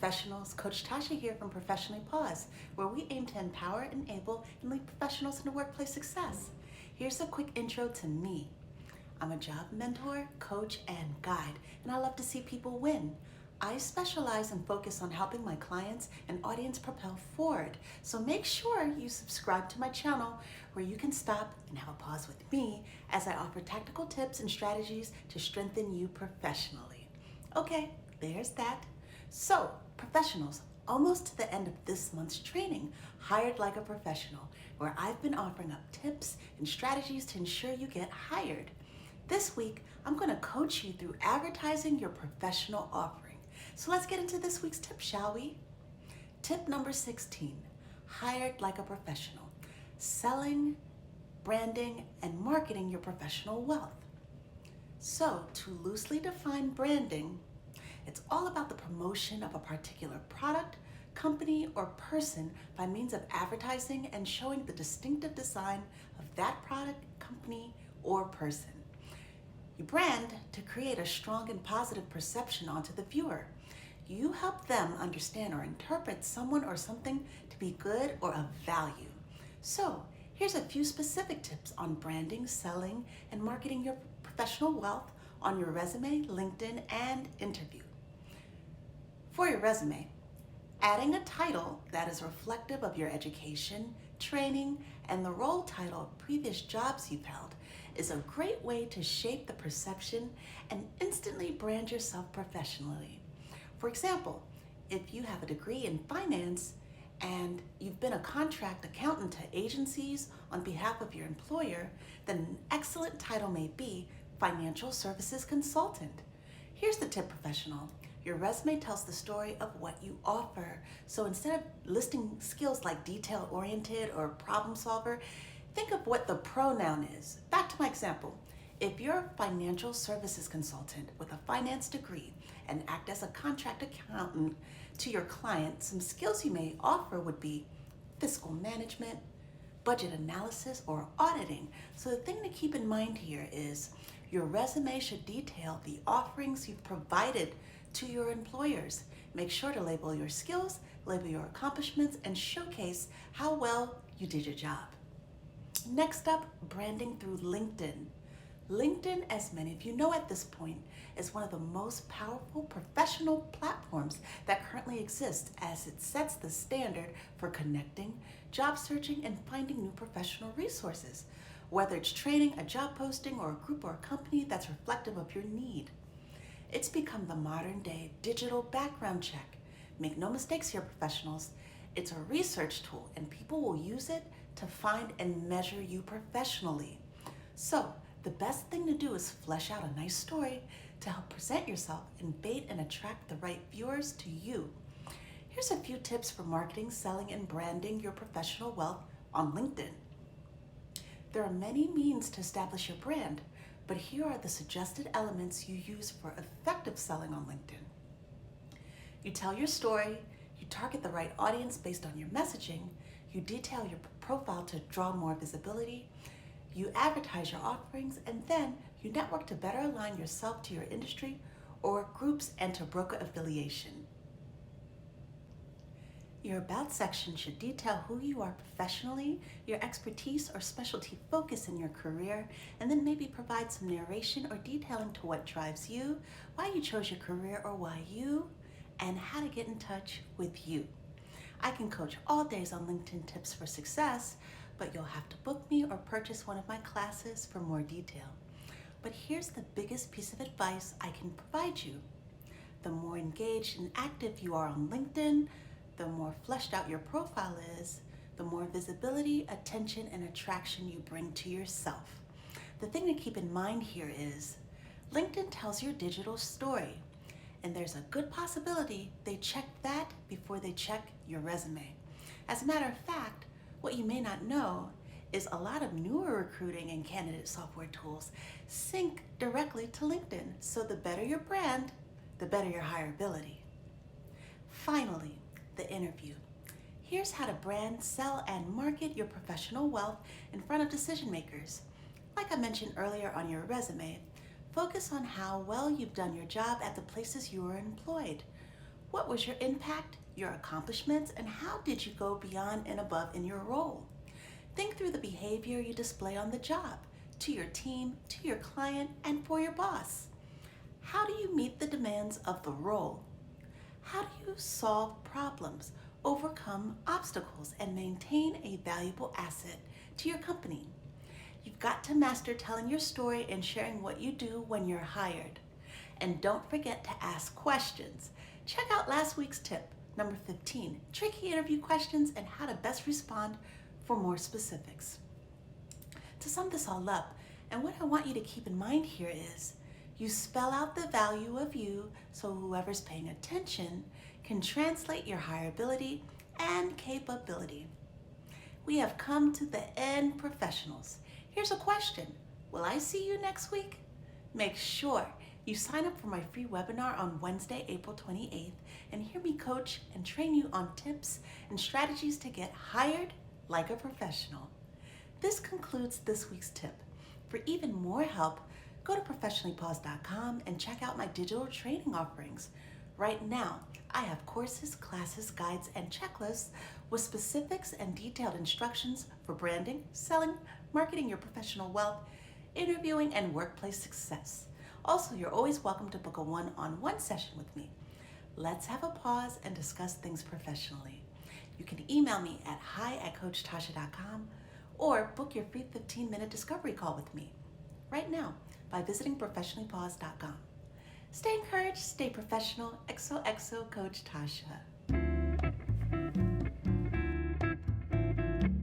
professionals, Coach Tasha here from Professionally Pause, where we aim to empower, enable, and lead professionals into workplace success. Here's a quick intro to me. I'm a job mentor, coach, and guide, and I love to see people win. I specialize and focus on helping my clients and audience propel forward. So make sure you subscribe to my channel where you can stop and have a pause with me as I offer tactical tips and strategies to strengthen you professionally. Okay, there's that. So, professionals, almost to the end of this month's training, Hired Like a Professional, where I've been offering up tips and strategies to ensure you get hired. This week, I'm going to coach you through advertising your professional offering. So let's get into this week's tip, shall we? Tip number 16, Hired Like a Professional, selling, branding, and marketing your professional wealth. So, to loosely define branding, it's all about the promotion of a particular product, company, or person by means of advertising and showing the distinctive design of that product, company, or person. You brand to create a strong and positive perception onto the viewer. You help them understand or interpret someone or something to be good or of value. So, here's a few specific tips on branding, selling, and marketing your professional wealth on your resume, LinkedIn, and interview. For your resume, adding a title that is reflective of your education, training, and the role title of previous jobs you've held is a great way to shape the perception and instantly brand yourself professionally. For example, if you have a degree in finance and you've been a contract accountant to agencies on behalf of your employer, then an excellent title may be Financial Services Consultant. Here's the tip, professional. Your resume tells the story of what you offer. So instead of listing skills like detail-oriented or problem solver, think of what the pronoun is. Back to my example. If you're a financial services consultant with a finance degree and act as a contract accountant to your client, some skills you may offer would be fiscal management, budget analysis, or auditing. So the thing to keep in mind here is your resume should detail the offerings you've provided to your employers. Make sure to label your skills, label your accomplishments, and showcase how well you did your job. Next up, branding through LinkedIn. LinkedIn, as many of you know at this point, is one of the most powerful professional platforms that currently exist as it sets the standard for connecting, job searching, and finding new professional resources, whether it's training, a job posting, or a group or a company that's reflective of your need. It's become the modern day digital background check. Make no mistakes here, professionals. It's a research tool and people will use it to find and measure you professionally. So the best thing to do is flesh out a nice story to help present yourself and bait and attract the right viewers to you. Here's a few tips for marketing, selling, and branding your professional wealth on LinkedIn. There are many means to establish your brand, but here are the suggested elements you use for effective selling on LinkedIn. You tell your story, you target the right audience based on your messaging, you detail your profile to draw more visibility, you advertise your offerings, and then you network to better align yourself to your industry or groups and to broker affiliation. Your About section should detail who you are professionally, your expertise or specialty focus in your career, and then maybe provide some narration or detailing to what drives you, why you chose your career or why you, and how to get in touch with you. I can coach all days on LinkedIn tips for success, but you'll have to book me or purchase one of my classes for more detail. But here's the biggest piece of advice I can provide you. The more engaged and active you are on LinkedIn, the more fleshed out your profile is, the more visibility, attention, and attraction you bring to yourself. The thing to keep in mind here is LinkedIn tells your digital story, and there's a good possibility they check that before they check your resume. As a matter of fact, what you may not know is a lot of newer recruiting and candidate software tools sync directly to LinkedIn. So the better your brand, the better your hireability. Finally, the interview. Here's how to brand, sell, and market your professional wealth in front of decision makers. Like I mentioned earlier on your resume, focus on how well you've done your job at the places you were employed. What was your impact, your accomplishments, and how did you go beyond and above in your role? Think through the behavior you display on the job, to your team, to your client, and for your boss. How do you meet the demands of the role? How do you solve problems, overcome obstacles, and maintain a valuable asset to your company? You've got to master telling your story and sharing what you do when you're hired. And don't forget to ask questions. Check out last week's tip, number 15, tricky interview questions and how to best respond for more specifics. To sum this all up, and what I want you to keep in mind here is, you spell out the value of you so whoever's paying attention can translate your hireability and capability. We have come to the end, professionals. Here's a question. Will I see you next week? Make sure you sign up for my free webinar on Wednesday, April 28th, and hear me coach and train you on tips and strategies to get hired like a professional. This concludes this week's tip. For even more help, go to professionallypause.com and check out my digital training offerings. Right now, I have courses, classes, guides, and checklists with specifics and detailed instructions for branding, selling, marketing your professional wealth, interviewing, and workplace success. Also, you're always welcome to book a one-on-one session with me. Let's have a pause and discuss things professionally. You can email me at hi@coachtasha.com or book your free 15-minute discovery call with me right now by visiting professionallypause.com. Stay encouraged, stay professional. XoXo, Coach Tysha.